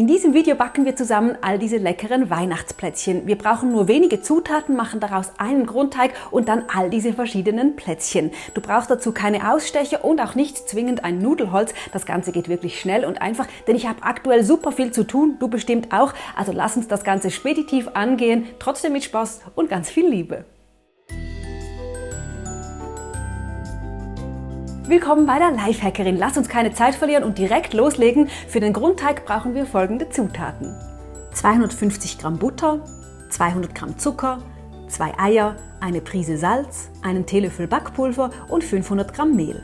In diesem Video backen wir zusammen all diese leckeren Weihnachtsplätzchen. Wir brauchen nur wenige Zutaten, machen daraus einen Grundteig und dann all diese verschiedenen Plätzchen. Du brauchst dazu keine Ausstecher und auch nicht zwingend ein Nudelholz. Das Ganze geht wirklich schnell und einfach, denn ich habe aktuell super viel zu tun, du bestimmt auch. Also lass uns das Ganze speditiv angehen, trotzdem mit Spaß und ganz viel Liebe. Willkommen bei der Lifehackerin. Lass uns keine Zeit verlieren und direkt loslegen. Für den Grundteig brauchen wir folgende Zutaten: 250 Gramm Butter, 200 Gramm Zucker, 2 Eier, eine Prise Salz, einen Teelöffel Backpulver und 500 Gramm Mehl.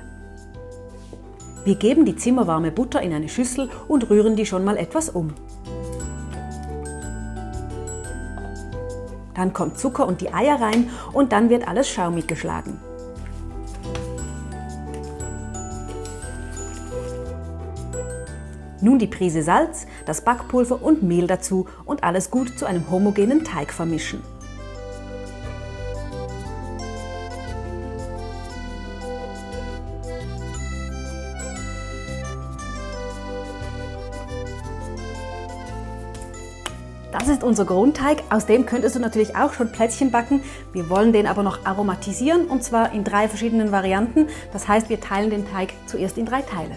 Wir geben die zimmerwarme Butter in eine Schüssel und rühren die schon mal etwas um. Dann kommt Zucker und die Eier rein und dann wird alles schaumig geschlagen. Nun die Prise Salz, das Backpulver und Mehl dazu und alles gut zu einem homogenen Teig vermischen. Das ist unser Grundteig, aus dem könntest du natürlich auch schon Plätzchen backen. Wir wollen den aber noch aromatisieren und zwar in 3 verschiedenen Varianten. Das heißt, wir teilen den Teig zuerst in 3 Teile.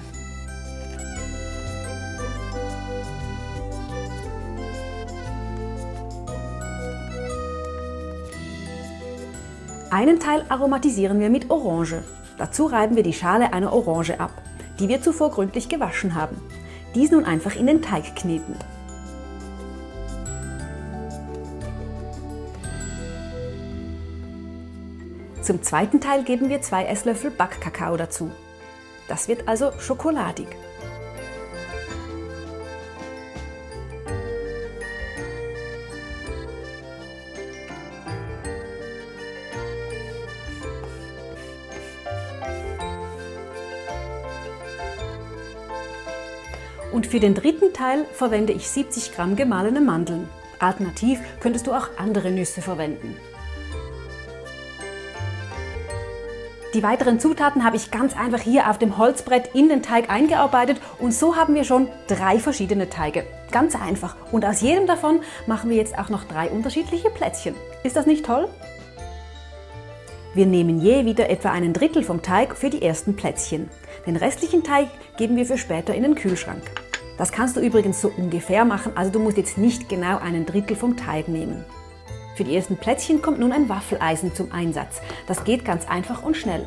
Einen Teil aromatisieren wir mit Orange. Dazu reiben wir die Schale einer Orange ab, die wir zuvor gründlich gewaschen haben. Dies nun einfach in den Teig kneten. Zum zweiten Teil geben wir 2 Esslöffel Backkakao dazu. Das wird also schokoladig. Und für den dritten Teil verwende ich 70 Gramm gemahlene Mandeln. Alternativ könntest du auch andere Nüsse verwenden. Die weiteren Zutaten habe ich ganz einfach hier auf dem Holzbrett in den Teig eingearbeitet und so haben wir schon 3 verschiedene Teige. Ganz einfach. Und aus jedem davon machen wir jetzt auch noch 3 unterschiedliche Plätzchen. Ist das nicht toll? Wir nehmen je wieder etwa einen Drittel vom Teig für die ersten Plätzchen. Den restlichen Teig geben wir für später in den Kühlschrank. Das kannst du übrigens so ungefähr machen, also du musst jetzt nicht genau einen Drittel vom Teig nehmen. Für die ersten Plätzchen kommt nun ein Waffeleisen zum Einsatz. Das geht ganz einfach und schnell.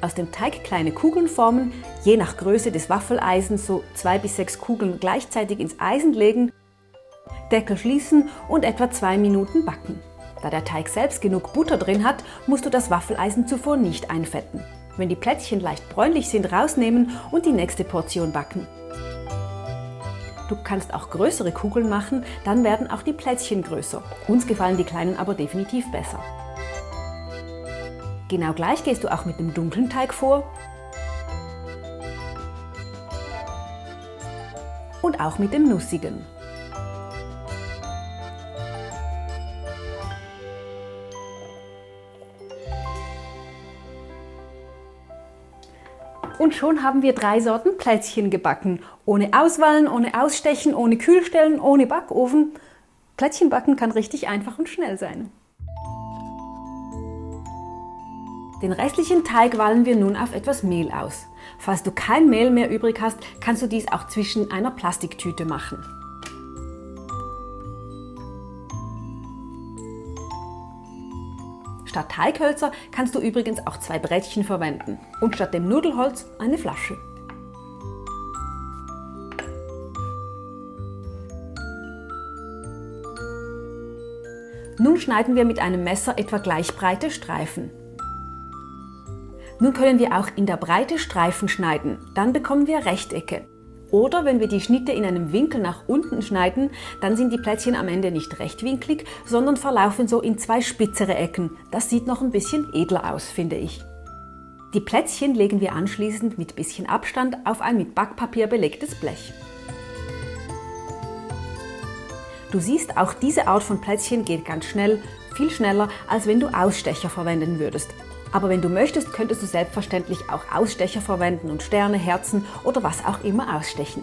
Aus dem Teig kleine Kugeln formen, je nach Größe des Waffeleisens so 2 bis 6 Kugeln gleichzeitig ins Eisen legen, Deckel schließen und etwa 2 Minuten backen. Da der Teig selbst genug Butter drin hat, musst du das Waffeleisen zuvor nicht einfetten. Wenn die Plätzchen leicht bräunlich sind, rausnehmen und die nächste Portion backen. Du kannst auch größere Kugeln machen, dann werden auch die Plätzchen größer. Uns gefallen die kleinen aber definitiv besser. Genau gleich gehst du auch mit dem dunklen Teig vor und auch mit dem nussigen. Und schon haben wir 3 Sorten Plätzchen gebacken. Ohne Auswallen, ohne Ausstechen, ohne Kühlstellen, ohne Backofen. Plätzchen backen kann richtig einfach und schnell sein. Den restlichen Teig wallen wir nun auf etwas Mehl aus. Falls du kein Mehl mehr übrig hast, kannst du dies auch zwischen einer Plastiktüte machen. Statt Teighölzer kannst du übrigens auch 2 Brettchen verwenden und statt dem Nudelholz eine Flasche. Nun schneiden wir mit einem Messer etwa gleich breite Streifen. Nun können wir auch in der Breite Streifen schneiden, dann bekommen wir Rechtecke. Oder wenn wir die Schnitte in einem Winkel nach unten schneiden, dann sind die Plätzchen am Ende nicht rechtwinklig, sondern verlaufen so in 2 spitzere Ecken. Das sieht noch ein bisschen edler aus, finde ich. Die Plätzchen legen wir anschließend mit bisschen Abstand auf ein mit Backpapier belegtes Blech. Du siehst, auch diese Art von Plätzchen geht ganz schnell, viel schneller, als wenn du Ausstecher verwenden würdest. Aber wenn du möchtest, könntest du selbstverständlich auch Ausstecher verwenden und Sterne, Herzen oder was auch immer ausstechen.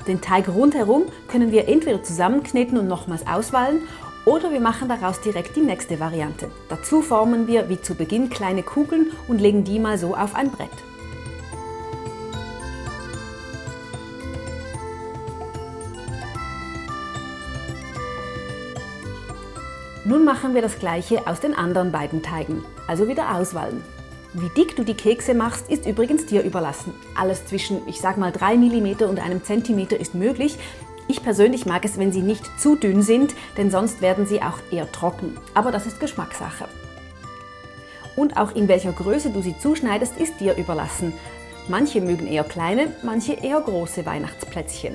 Den Teig rundherum können wir entweder zusammenkneten und nochmals auswallen oder wir machen daraus direkt die nächste Variante. Dazu formen wir wie zu Beginn kleine Kugeln und legen die mal so auf ein Brett. Nun machen wir das gleiche aus den anderen beiden Teigen, also wieder auswallen. Wie dick du die Kekse machst, ist übrigens dir überlassen. Alles zwischen, ich sag mal 3 mm und einem Zentimeter ist möglich. Ich persönlich mag es, wenn sie nicht zu dünn sind, denn sonst werden sie auch eher trocken. Aber das ist Geschmackssache. Und auch in welcher Größe du sie zuschneidest, ist dir überlassen. Manche mögen eher kleine, manche eher große Weihnachtsplätzchen.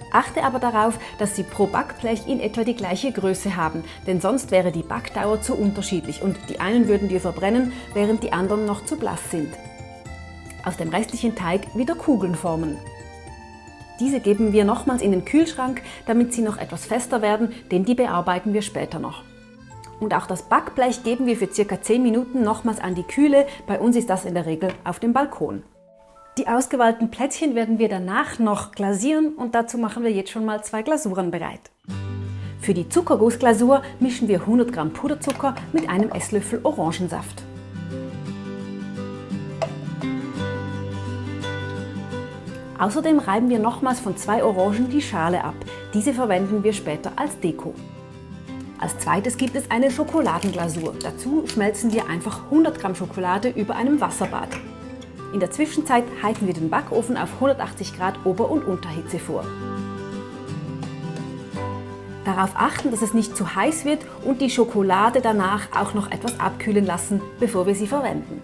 Achte aber darauf, dass sie pro Backblech in etwa die gleiche Größe haben, denn sonst wäre die Backdauer zu unterschiedlich und die einen würden dir verbrennen, während die anderen noch zu blass sind. Aus dem restlichen Teig wieder Kugeln formen. Diese geben wir nochmals in den Kühlschrank, damit sie noch etwas fester werden, denn die bearbeiten wir später noch. Und auch das Backblech geben wir für ca. 10 Minuten nochmals an die Kühle, bei uns ist das in der Regel auf dem Balkon. Die ausgewählten Plätzchen werden wir danach noch glasieren und dazu machen wir jetzt schon mal 2 Glasuren bereit. Für die Zuckergussglasur mischen wir 100 Gramm Puderzucker mit einem Esslöffel Orangensaft. Außerdem reiben wir nochmals von 2 Orangen die Schale ab. Diese verwenden wir später als Deko. Als zweites gibt es eine Schokoladenglasur. Dazu schmelzen wir einfach 100 Gramm Schokolade über einem Wasserbad. In der Zwischenzeit heizen wir den Backofen auf 180 Grad Ober- und Unterhitze vor. Darauf achten, dass es nicht zu heiß wird und die Schokolade danach auch noch etwas abkühlen lassen, bevor wir sie verwenden.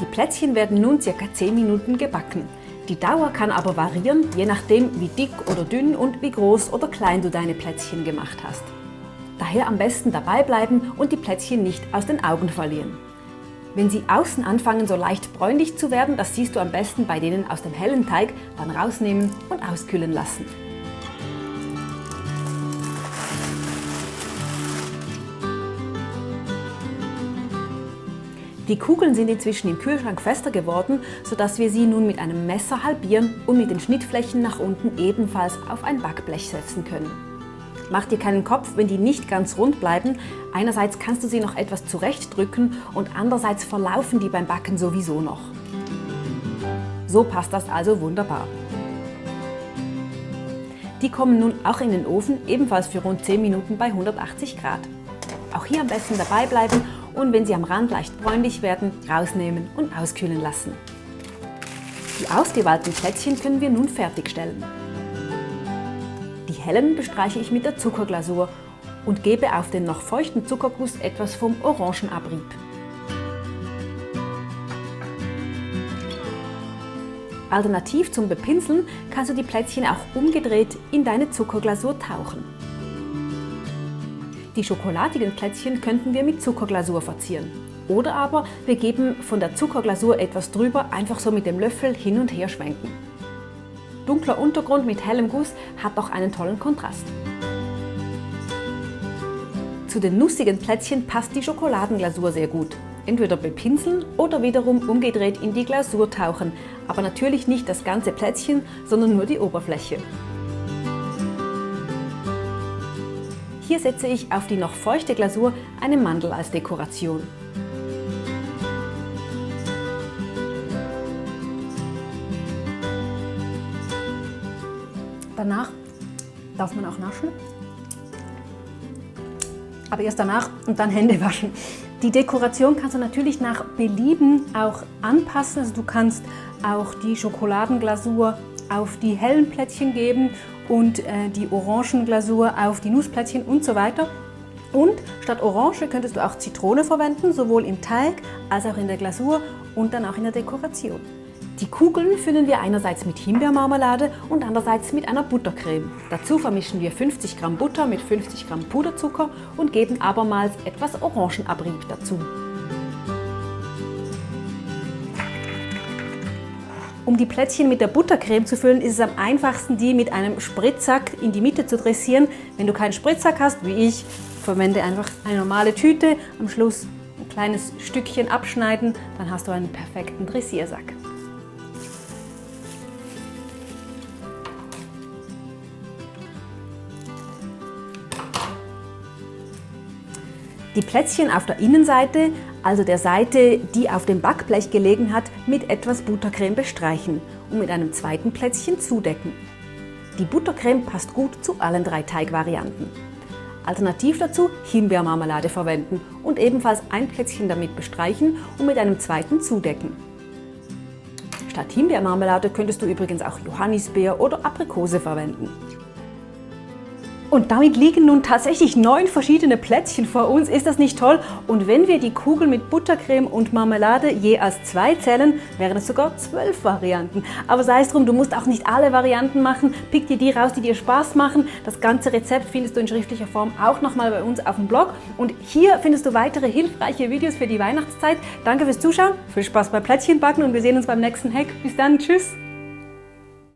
Die Plätzchen werden nun ca. 10 Minuten gebacken. Die Dauer kann aber variieren, je nachdem wie dick oder dünn und wie groß oder klein du deine Plätzchen gemacht hast. Daher am besten dabei bleiben und die Plätzchen nicht aus den Augen verlieren. Wenn sie außen anfangen so leicht bräunlich zu werden, das siehst du am besten bei denen aus dem hellen Teig, dann rausnehmen und auskühlen lassen. Die Kugeln sind inzwischen im Kühlschrank fester geworden, sodass wir sie nun mit einem Messer halbieren und mit den Schnittflächen nach unten ebenfalls auf ein Backblech setzen können. Mach dir keinen Kopf, wenn die nicht ganz rund bleiben. Einerseits kannst du sie noch etwas zurechtdrücken und andererseits verlaufen die beim Backen sowieso noch. So passt das also wunderbar. Die kommen nun auch in den Ofen, ebenfalls für rund 10 Minuten bei 180 Grad. Auch hier am besten dabei bleiben und wenn sie am Rand leicht bräunlich werden, rausnehmen und auskühlen lassen. Die ausgewählten Plätzchen können wir nun fertigstellen. Die hellen bestreiche ich mit der Zuckerglasur und gebe auf den noch feuchten Zuckerguss etwas vom Orangenabrieb. Alternativ zum Bepinseln kannst du die Plätzchen auch umgedreht in deine Zuckerglasur tauchen. Die schokoladigen Plätzchen könnten wir mit Zuckerglasur verzieren. Oder aber wir geben von der Zuckerglasur etwas drüber, einfach so mit dem Löffel hin und her schwenken. Dunkler Untergrund mit hellem Guss hat auch einen tollen Kontrast. Zu den nussigen Plätzchen passt die Schokoladenglasur sehr gut. Entweder bepinseln oder wiederum umgedreht in die Glasur tauchen, aber natürlich nicht das ganze Plätzchen, sondern nur die Oberfläche. Hier setze ich auf die noch feuchte Glasur eine Mandel als Dekoration. Danach darf man auch naschen, aber erst danach und dann Hände waschen. Die Dekoration kannst du natürlich nach Belieben auch anpassen. Also du kannst auch die Schokoladenglasur auf die hellen Plätzchen geben und die Orangenglasur auf die Nussplätzchen und so weiter. Und statt Orange könntest du auch Zitrone verwenden, sowohl im Teig als auch in der Glasur und dann auch in der Dekoration. Die Kugeln füllen wir einerseits mit Himbeermarmelade und andererseits mit einer Buttercreme. Dazu vermischen wir 50 Gramm Butter mit 50 Gramm Puderzucker und geben abermals etwas Orangenabrieb dazu. Um die Plätzchen mit der Buttercreme zu füllen, ist es am einfachsten, die mit einem Spritzsack in die Mitte zu dressieren. Wenn du keinen Spritzsack hast, wie ich, verwende einfach eine normale Tüte, am Schluss ein kleines Stückchen abschneiden, dann hast du einen perfekten Dressiersack. Die Plätzchen auf der Innenseite, also der Seite, die auf dem Backblech gelegen hat, mit etwas Buttercreme bestreichen und mit einem zweiten Plätzchen zudecken. Die Buttercreme passt gut zu allen 3 Teigvarianten. Alternativ dazu Himbeermarmelade verwenden und ebenfalls ein Plätzchen damit bestreichen und mit einem zweiten zudecken. Statt Himbeermarmelade könntest du übrigens auch Johannisbeer oder Aprikose verwenden. Und damit liegen nun tatsächlich 9 verschiedene Plätzchen vor uns. Ist das nicht toll? Und wenn wir die Kugel mit Buttercreme und Marmelade je als 2 zählen, wären es sogar 12 Varianten. Aber sei es drum, du musst auch nicht alle Varianten machen. Pick dir die raus, die dir Spaß machen. Das ganze Rezept findest du in schriftlicher Form auch nochmal bei uns auf dem Blog. Und hier findest du weitere hilfreiche Videos für die Weihnachtszeit. Danke fürs Zuschauen, viel Spaß beim Plätzchenbacken und wir sehen uns beim nächsten Hack. Bis dann, tschüss!